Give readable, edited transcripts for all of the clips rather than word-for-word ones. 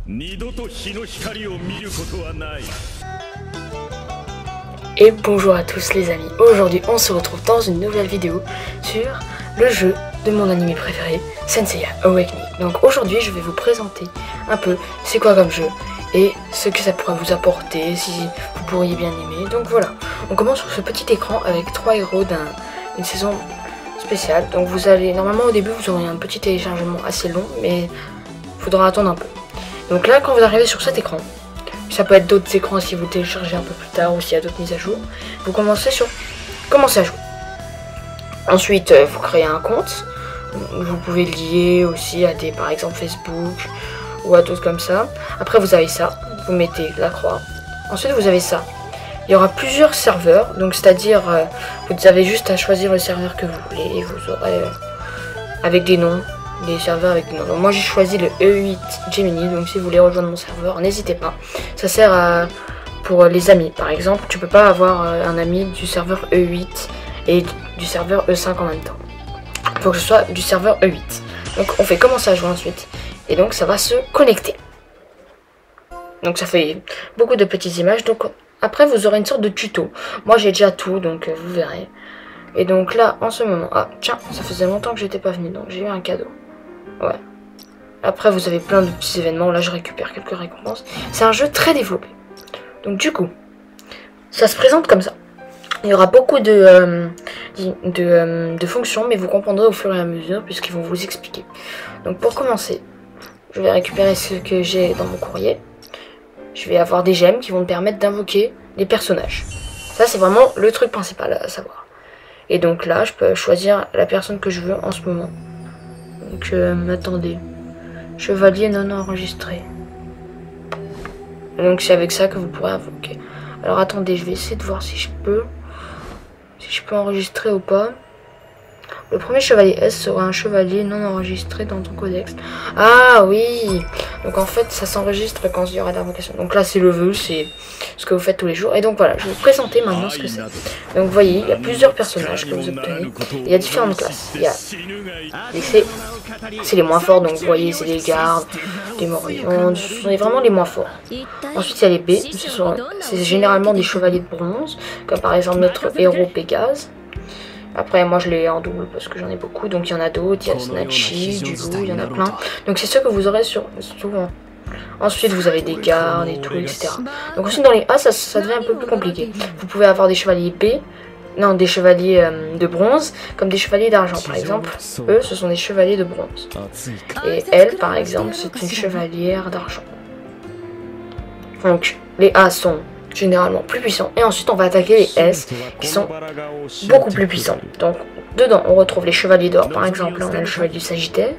Et bonjour à tous les amis, aujourd'hui on se retrouve dans une nouvelle vidéo sur le jeu de mon anime préféré, Saint Seiya Awakening. Donc aujourd'hui je vais vous présenter un peu c'est quoi comme jeu et ce que ça pourra vous apporter, si vous pourriez bien aimer. Donc voilà, on commence sur ce petit écran avec 3 héros d'une saison spéciale. Donc vous allez, normalement au début vous aurez un petit téléchargement assez long, mais il faudra attendre un peu. Donc là quand vous arrivez sur cet écran, ça peut être d'autres écrans si vous téléchargez un peu plus tard ou s'il y a d'autres mises à jour. Vous commencez sur commencer à jouer. Ensuite, vous créez un compte. Vous pouvez le lier aussi à des, par exemple Facebook ou à d'autres comme ça. Après, vous avez ça. Vous mettez la croix. Ensuite, vous avez ça. Il y aura plusieurs serveurs. Donc, c'est-à-dire, vous avez juste à choisir le serveur que vous voulez et vous aurez avec des noms. Des serveurs avec des noms. Donc moi j'ai choisi le E8 Gemini, donc si vous voulez rejoindre mon serveur, n'hésitez pas. Ça sert pour les amis. Par exemple, tu peux pas avoir un ami du serveur E8 et du serveur E5 en même temps. Il faut que ce soit du serveur E8. Donc on fait commencer à jouer ensuite. Et donc ça va se connecter. Donc ça fait beaucoup de petites images. Donc après vous aurez une sorte de tuto. Moi j'ai déjà tout, donc vous verrez. Et donc là, en ce moment... Ah, tiens, ça faisait longtemps que j'étais pas venu, donc j'ai eu un cadeau. Ouais. Après, vous avez plein de petits événements. Là, je récupère quelques récompenses. C'est un jeu très développé. Donc du coup, ça se présente comme ça. Il y aura beaucoup de fonctions, mais vous comprendrez au fur et à mesure, puisqu'ils vont vous expliquer. Donc pour commencer, je vais récupérer ce que j'ai dans mon courrier. Je vais avoir des gemmes qui vont me permettre d'invoquer les personnages. Ça, c'est vraiment le truc principal à savoir. Et donc là, je peux choisir la personne que je veux en ce moment. Donc, attendez. Chevalier non enregistré. Donc, c'est avec ça que vous pourrez invoquer. Alors, attendez, je vais essayer de voir si je peux enregistrer ou pas. Le premier chevalier S sera un chevalier non enregistré dans ton codex. Ah oui. Donc en fait ça s'enregistre quand il y aura l'invocation. Donc là c'est le vœu, c'est ce que vous faites tous les jours. Et donc voilà, je vais vous présenter maintenant ce que c'est. Donc vous voyez, il y a plusieurs personnages que vous obtenez. Il y a différentes classes. Il y a c'est les moins forts, donc vous voyez c'est les gardes, les morts-vivants, ce sont vraiment les moins forts. Ensuite il y a les B, c'est généralement des chevaliers de bronze, comme par exemple notre héros Pégase. Après, moi je l'ai en double parce que j'en ai beaucoup. Donc il y en a d'autres, il y a Snatchy, du loup, il y en a plein. Donc c'est ceux que vous aurez souvent. Ensuite, vous avez des gardes et tout, etc. Donc aussi dans les A, ça devient un peu plus compliqué. Vous pouvez avoir des chevaliers B, non, des chevaliers de bronze, comme des chevaliers d'argent. Par exemple, eux, ce sont des chevaliers de bronze. Et elle, par exemple, c'est une chevalière d'argent. Donc les A sont généralement plus puissants. Et ensuite on va attaquer les S qui sont beaucoup plus puissants. Donc dedans on retrouve les chevaliers d'or par exemple. Là on a le chevalier du Sagittaire,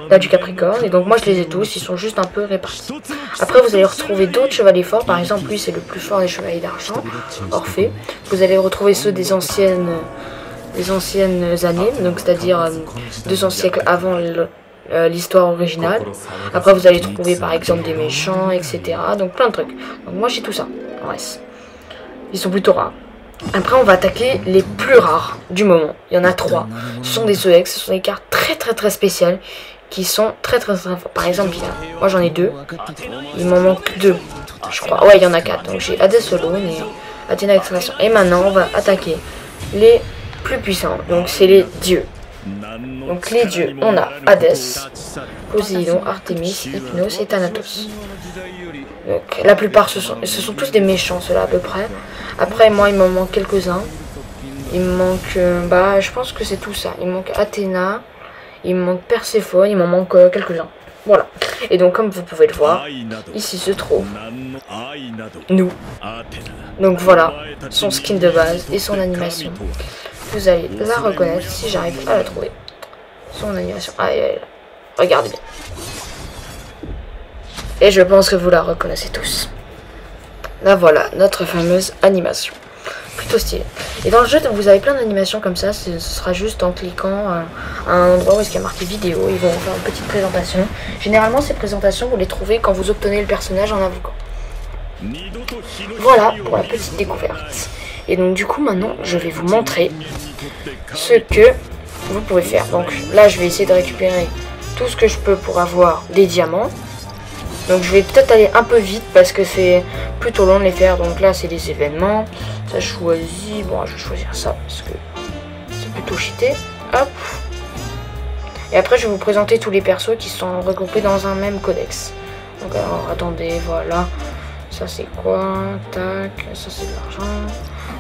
là du Capricorne. Et donc moi je les ai tous, ils sont juste un peu répartis. Après vous allez retrouver d'autres chevaliers forts. Par exemple lui c'est le plus fort des chevaliers d'argent, Orphée. Vous allez retrouver ceux des anciennes années, donc c'est-à-dire 200 siècles avant l'histoire originale. Après vous allez trouver par exemple des méchants, etc. Donc plein de trucs. Donc moi j'ai tout ça. Ouais. Ils sont plutôt rares. Après on va attaquer les plus rares du moment. Il y en a 3. Ce sont des EX, ce sont des cartes très spéciales qui sont très fortes. Par exemple, moi j'en ai 2. Il m'en manque 2. Je crois. Ouais, il y en a 4. Donc j'ai Hades Solo et Athéna Extraction. Et maintenant on va attaquer les plus puissants. Donc c'est les dieux. Donc les dieux, on a Hadès, Poséidon, Artémis, Hypnos et Thanatos. Donc la plupart ce sont tous des méchants ceux-là à peu près. Après moi il m'en manque quelques-uns. Il me manque, je pense que c'est tout ça. Il me manque Athéna, il me manque Perséphone, il m'en manque quelques-uns. Voilà. Et donc comme vous pouvez le voir, ici se trouve nous. Donc voilà, son skin de base et son animation. Vous allez la reconnaître si j'arrive à la trouver. Son animation. Ah, elle est là. Regardez bien. Et je pense que vous la reconnaissez tous. Là voilà, notre fameuse animation. Plutôt stylé. Et dans le jeu, vous avez plein d'animations comme ça. Ce sera juste en cliquant à un endroit où il y a marqué vidéo. Ils vont vous faire une petite présentation. Généralement, ces présentations, vous les trouvez quand vous obtenez le personnage en invoquant. Voilà pour la petite découverte. Et donc du coup maintenant je vais vous montrer ce que vous pouvez faire. Donc là je vais essayer de récupérer tout ce que je peux pour avoir des diamants. Donc je vais peut-être aller un peu vite parce que c'est plutôt long de les faire. Donc là c'est des événements. Ça je choisis. Bon, je vais choisir ça parce que c'est plutôt cheaté. Hop. Et après je vais vous présenter tous les persos qui sont regroupés dans un même codex. Donc alors attendez, voilà. Ça c'est quoi? Tac, ça c'est de l'argent.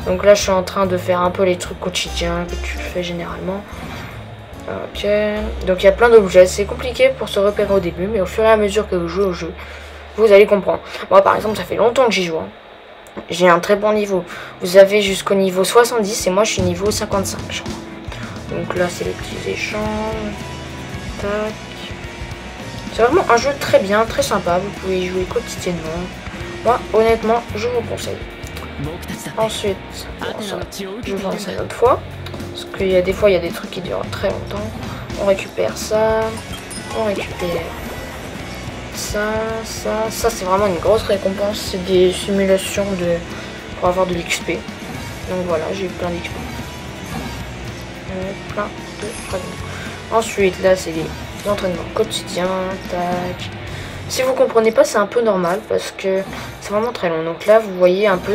Donc là je suis en train de faire un peu les trucs quotidiens que tu fais généralement. Ok, donc il y a plein d'objets, c'est compliqué pour se repérer au début, mais au fur et à mesure que vous jouez au jeu, vous allez comprendre. Moi par exemple, ça fait longtemps que j'y joue. J'ai un très bon niveau. Vous avez jusqu'au niveau 70 et moi je suis niveau 55, je crois. Donc là c'est les petits échanges. Tac. C'est vraiment un jeu très bien, très sympa, vous pouvez y jouer quotidiennement. Moi honnêtement, je vous conseille. Ensuite, bon, ça, je vous enseigne une autre fois. Parce qu'il y a des fois, il y a des trucs qui durent très longtemps. On récupère ça. On récupère ça. C'est vraiment une grosse récompense. C'est des simulations pour avoir de l'XP. Donc voilà, j'ai eu plein d'XP. Plein de fragments. Ensuite, là, c'est les entraînements quotidiens. Tac. Si vous comprenez pas, c'est un peu normal parce que c'est vraiment très long. Donc là, vous voyez un peu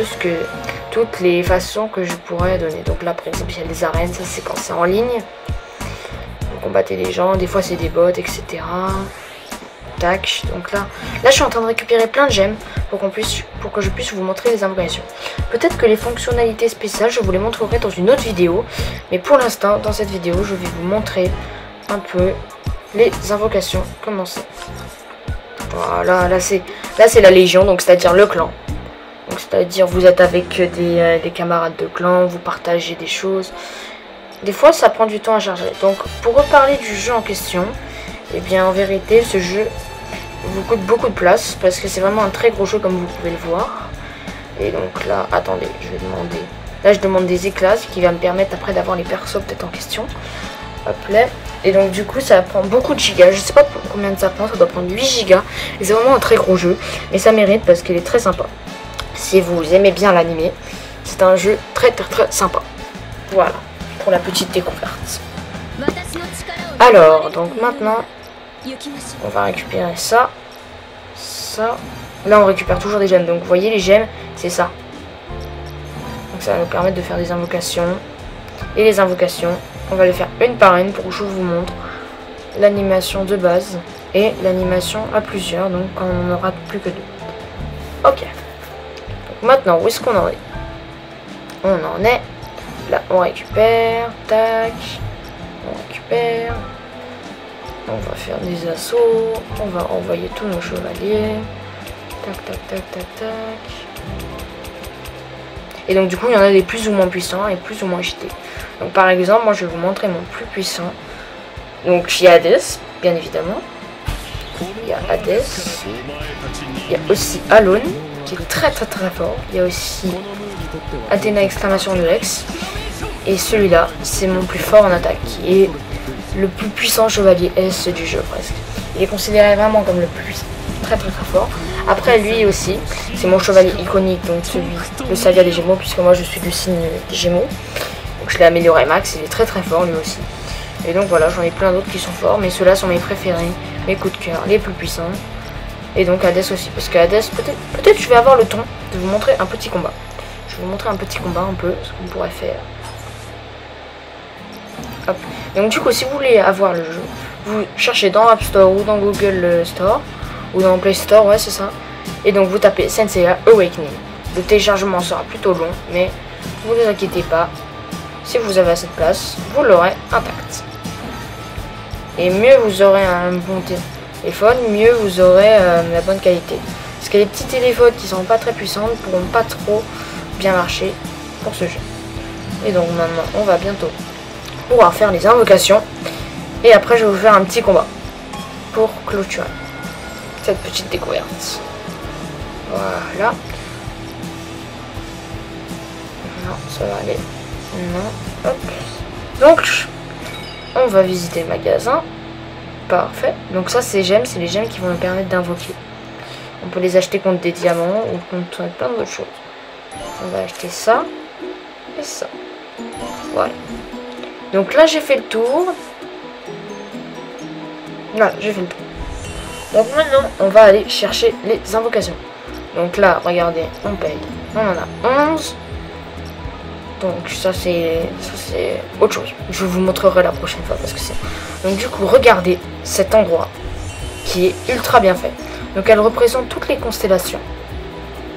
toutes les façons que je pourrais donner. Donc là, par exemple, il y a les arènes, ça c'est quand c'est en ligne. Vous combattez des gens, des fois c'est des bots, etc. Tac, donc là, je suis en train de récupérer plein de gemmes pour que je puisse vous montrer les invocations. Peut-être que les fonctionnalités spéciales, je vous les montrerai dans une autre vidéo. Mais pour l'instant, dans cette vidéo, je vais vous montrer un peu les invocations. Comment c'est. Voilà, là c'est la légion, donc c'est-à-dire le clan. Donc c'est-à-dire vous êtes avec des camarades de clan, vous partagez des choses. Des fois ça prend du temps à charger. Donc pour reparler du jeu en question, eh bien en vérité ce jeu vous coûte beaucoup de place parce que c'est vraiment un très gros jeu comme vous pouvez le voir. Et donc là, attendez, je vais demander. Là je demande des éclats, ce qui va me permettre après d'avoir les persos peut-être en question. Hop là. Et donc du coup ça prend beaucoup de gigas. Je sais pas combien ça prend, ça doit prendre 8 gigas. Et c'est vraiment un très gros jeu. Mais ça mérite parce qu'il est très sympa. Si vous aimez bien l'animé, c'est un jeu très sympa. Voilà, pour la petite découverte. Alors, donc maintenant, on va récupérer ça. Ça. Là on récupère toujours des gemmes. Donc vous voyez les gemmes, c'est ça. Donc ça va nous permettre de faire des invocations. Et les invocations, on va les faire une par une pour que je vous montre l'animation de base et l'animation à plusieurs, donc quand on n'aura plus que deux. Ok. Donc maintenant, où est-ce qu'on en est? On en est là, on récupère, tac, on récupère. On va faire des assauts, on va envoyer tous nos chevaliers. Tac, tac, tac, tac, tac. Et donc du coup, il y en a des plus ou moins puissants et plus ou moins cheatés. Donc par exemple, moi je vais vous montrer mon plus puissant. Donc il y a Hades, bien évidemment. Il y a Hades. Il y a aussi Alone, qui est très fort. Il y a aussi Athéna exclamation de Lex. Et celui-là, c'est mon plus fort en attaque, qui est le plus puissant chevalier S du jeu presque. Il est considéré vraiment comme le plus très fort. Après lui aussi, c'est mon chevalier iconique, donc celui, le Saga des Gémeaux, puisque moi je suis du signe Gémeaux. Donc je l'ai amélioré max, il est très fort lui aussi. Et donc voilà, j'en ai plein d'autres qui sont forts, mais ceux-là sont mes préférés, mes coups de cœur, les plus puissants. Et donc Hades aussi, parce que Hades, peut-être je vais avoir le temps de vous montrer un petit combat. Je vais vous montrer un petit combat un peu, ce qu'on pourrait faire. Hop. Et donc du coup, si vous voulez avoir le jeu, vous cherchez dans App Store ou dans Google Store, ou dans Play Store, ouais c'est ça. Et donc vous tapez Senseiya Awakening. Le téléchargement sera plutôt long, mais ne vous inquiétez pas. Si vous avez assez de place, vous l'aurez intact. Et mieux vous aurez un bon téléphone, mieux vous aurez la bonne qualité. Parce que les petits téléphones qui sont pas très puissants ne pourront pas trop bien marcher pour ce jeu. Et donc maintenant, on va bientôt pouvoir faire les invocations. Et après, je vais vous faire un petit combat pour clôturer cette petite découverte. Voilà. Non, ça va aller. Non. Hop. Donc, on va visiter le magasin. Parfait. Donc ça, c'est les gemmes qui vont nous permettre d'invoquer. On peut les acheter contre des diamants ou contre plein d'autres choses. On va acheter ça et ça. Voilà. Donc là, j'ai fait le tour. Là, j'ai fait le tour. Donc maintenant, on va aller chercher les invocations. Donc là, regardez, on paye. On en a 11. Donc ça c'est autre chose. Je vous montrerai la prochaine fois parce que c'est... Donc du coup, regardez cet endroit qui est ultra bien fait. Donc elle représente toutes les constellations.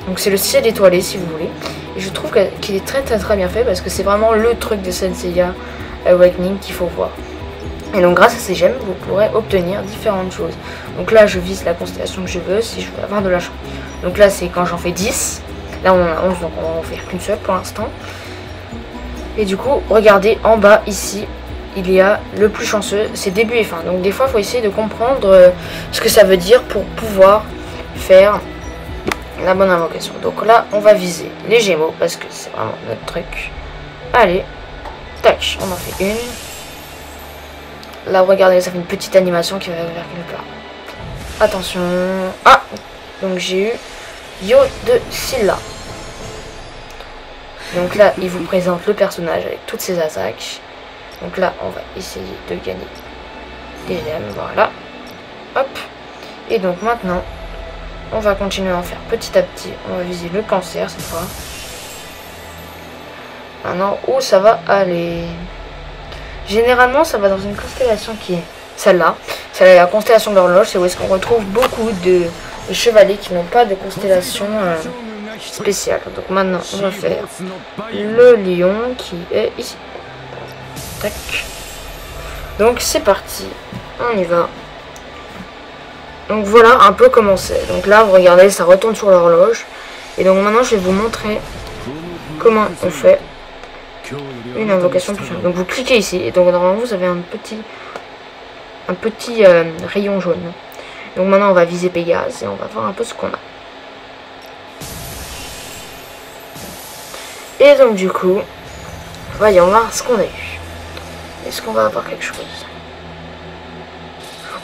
Donc c'est le ciel étoilé si vous voulez. Et je trouve qu'il est très bien fait parce que c'est vraiment le truc de Saint Seiya Awakening qu'il faut voir. Et donc grâce à ces gemmes, vous pourrez obtenir différentes choses. Donc là, je vise la constellation que je veux si je veux avoir de la chance. Donc là, c'est quand j'en fais 10. Là, on en a 11, donc on va en faire qu'une seule pour l'instant. Et du coup, regardez en bas ici, il y a le plus chanceux, c'est début et fin. Donc des fois, il faut essayer de comprendre ce que ça veut dire pour pouvoir faire la bonne invocation. Donc là, on va viser les Gémeaux parce que c'est vraiment notre truc. Allez, tac, on en fait une. Là, regardez, ça fait une petite animation qui va vers quelque part. Attention. Ah, donc j'ai eu Yo de Silla. Donc là, il vous présente le personnage avec toutes ses attaques. Donc là, on va essayer de gagner des gemmes. Voilà. Hop. Et donc maintenant, on va continuer à en faire petit à petit. On va viser le cancer cette fois. Maintenant, où ça va aller? Généralement, ça va dans une constellation qui est celle-là. C'est la constellation de l'horloge. C'est où est-ce qu'on retrouve beaucoup de chevaliers qui n'ont pas de constellation spéciale. Donc maintenant, on va faire le lion qui est ici. Tac. Donc c'est parti. On y va. Donc voilà un peu comment c'est. Donc là, vous regardez, ça retourne sur l'horloge. Et donc maintenant, je vais vous montrer comment on fait une invocation plus simple. Donc vous cliquez ici et donc normalement vous avez un petit rayon jaune. Donc maintenant on va viser Pégase et on va voir un peu ce qu'on a. Et donc du coup, voyons voir ce qu'on a eu. Est-ce qu'on va avoir quelque chose?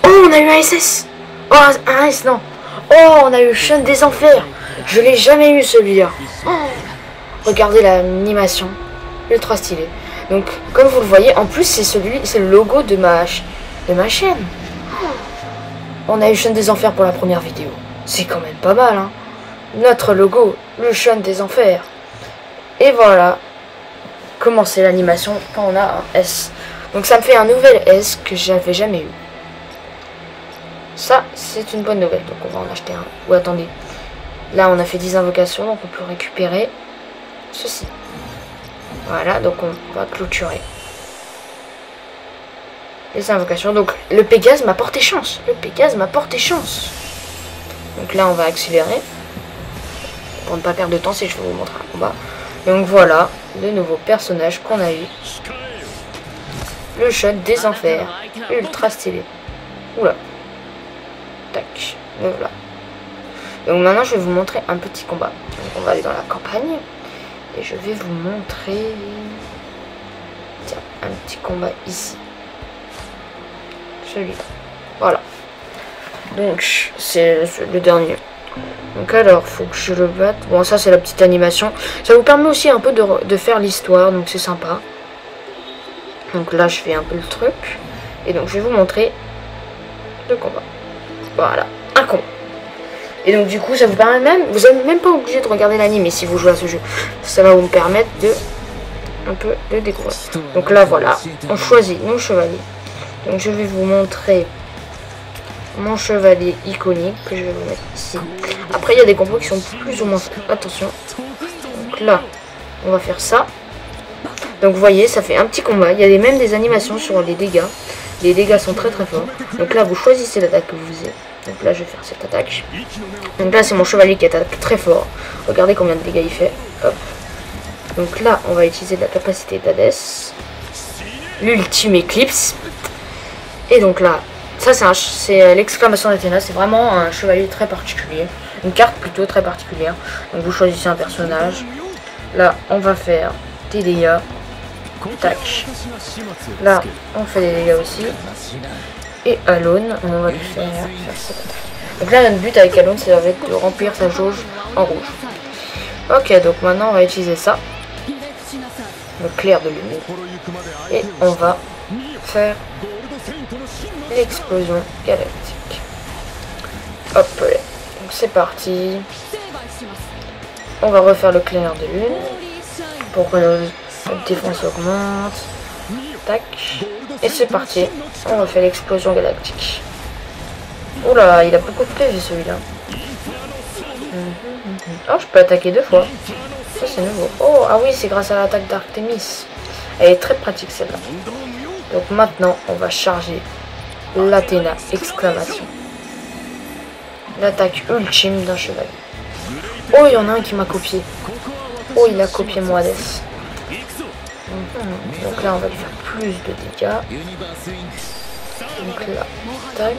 Oh, on a eu un SS. Oh, un S, non. Oh, on a eu Chaîne des Enfers. Je l'ai jamais eu celui-là. Oh, regardez l'animation. Ultra stylé. Donc comme vous le voyez, en plus c'est le logo de ma chaîne. On a eu Chaîne des Enfers pour la première vidéo. C'est quand même pas mal, hein. Notre logo, le Chaîne des Enfers. Et voilà comment c'est l'animation quand on a un S. Donc ça me fait un nouvel S que j'avais jamais eu. Ça, c'est une bonne nouvelle. Donc on va en acheter un. Ou attendez. Là, on a fait 10 invocations, donc on peut récupérer ceci. Voilà, donc on va clôturer les invocations. Donc le Pégase m'a porté chance. Le Pégase m'a porté chance. Donc là, on va accélérer. Pour ne pas perdre de temps, si je vais vous montrer un combat. Donc voilà, le nouveau personnage qu'on a eu. Le Shot des Enfers. Ultra stylé. Oula. Tac. Donc voilà. Donc maintenant, je vais vous montrer un petit combat. Donc on va aller dans la campagne. Et je vais vous montrer... Tiens, un petit combat ici. Celui-là. Voilà. Donc, c'est le dernier. Donc alors, faut que je le batte. Bon, ça, c'est la petite animation. Ça vous permet aussi un peu de faire l'histoire. Donc, c'est sympa. Donc là, je fais un peu le truc. Et donc, je vais vous montrer le combat. Voilà. Un combat. Et donc du coup ça vous permet même, vous n'êtes même pas obligé de regarder l'anime si vous jouez à ce jeu. Ça va vous permettre de un peu de découvrir. Donc là voilà, on choisit nos chevaliers. Donc je vais vous montrer mon chevalier iconique que je vais vous mettre ici. Après il y a des combos qui sont plus ou moins... Attention. Donc là, on va faire ça. Donc vous voyez, ça fait un petit combat. Il y a même des animations sur les dégâts. Les dégâts sont très forts. Donc là vous choisissez l'attaque que vous faisiez. Donc là je vais faire cette attaque. Donc là c'est mon chevalier qui attaque très fort. Regardez combien de dégâts il fait. Hop. Donc là on va utiliser la capacité d'Hadès. L'ultime éclipse. Et donc là, ça c'est l'exclamation d'Athéna. C'est vraiment un chevalier très particulier. Une carte plutôt très particulière. Donc vous choisissez un personnage. Là on va faire des dégâts. Tac. Là on fait des dégâts aussi. Et Alone, on va lui faire ça. Donc là notre but avec Alone, ça va être de remplir sa jauge en rouge. Ok, donc maintenant on va utiliser ça, le clair de lune, et on va faire l'explosion galactique. Hop, donc c'est parti. On va refaire le clair de lune pour que notre défense augmente. Tac. Et c'est parti. On refait l'explosion galactique. Oula, il a beaucoup de PV celui-là. Oh, je peux attaquer 2 fois. Ça c'est nouveau. Oh, ah oui, c'est grâce à l'attaque d'Artemis. Elle est très pratique celle-là. Donc maintenant, on va charger l'Athéna, exclamation. L'attaque ultime d'un chevalier. Oh, il y en a un qui m'a copié. Oh, il a copié mon Hades. Donc là, on va lui faire plus de dégâts. Donc là, tac.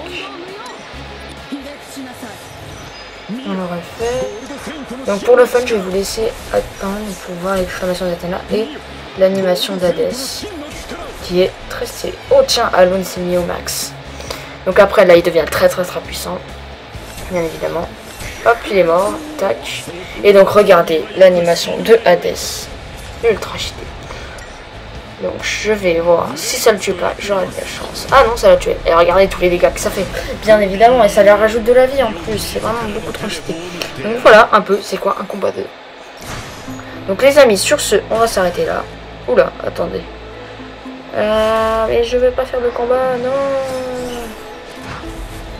On le refait. Donc pour le fun, je vais vous laisser attendre pour voir l'exclamation d'Athéna et l'animation d'Hadès, qui est très stylée. Oh tiens, Alone s'est mis au max. Donc après, là, il devient très puissant. Bien évidemment. Hop, il est mort. Tac. Et donc, regardez l'animation de Hades. Ultra cheaté. Donc, je vais voir si ça le tue pas. J'aurai de la chance. Ah non, ça l'a tué. Et regardez tous les dégâts que ça fait. Bien évidemment. Et ça leur rajoute de la vie en plus. C'est vraiment beaucoup trop cheaté. Donc, voilà un peu. C'est quoi un combat de... Donc, les amis, sur ce, on va s'arrêter là. Oula, attendez. Mais je vais pas faire de combat. Non.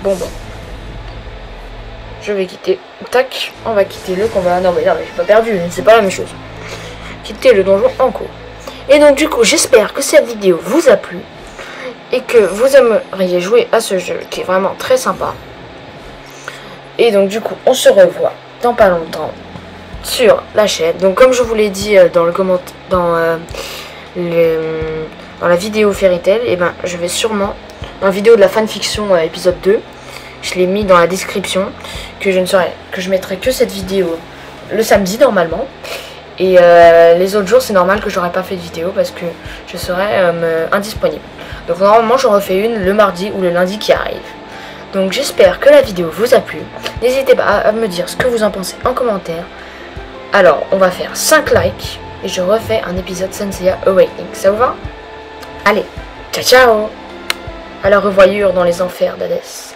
Bon. Je vais quitter. Tac, on va quitter le combat. Non mais j'ai pas perdu, c'est pas la même chose. Quitter le donjon en cours. Et donc du coup, j'espère que cette vidéo vous a plu. Et que vous aimeriez jouer à ce jeu qui est vraiment très sympa. Et donc du coup, on se revoit dans pas longtemps sur la chaîne. Donc comme je vous l'ai dit dans le commentaire, dans la vidéo Fairy Tail, et ben je vais sûrement, dans la vidéo de la fanfiction épisode 2, je l'ai mis dans la description, que je mettrai que cette vidéo le samedi normalement. Et les autres jours, c'est normal que j'aurai pas fait de vidéo parce que je serai indisponible. Donc normalement, j'en refais une le mardi ou le lundi qui arrive. Donc j'espère que la vidéo vous a plu. N'hésitez pas à me dire ce que vous en pensez en commentaire. Alors, on va faire 5 likes et je refais un épisode Saint Seiya Awakening. Ça vous va? Allez, ciao ciao! À la revoyure dans les enfers d'Hadès.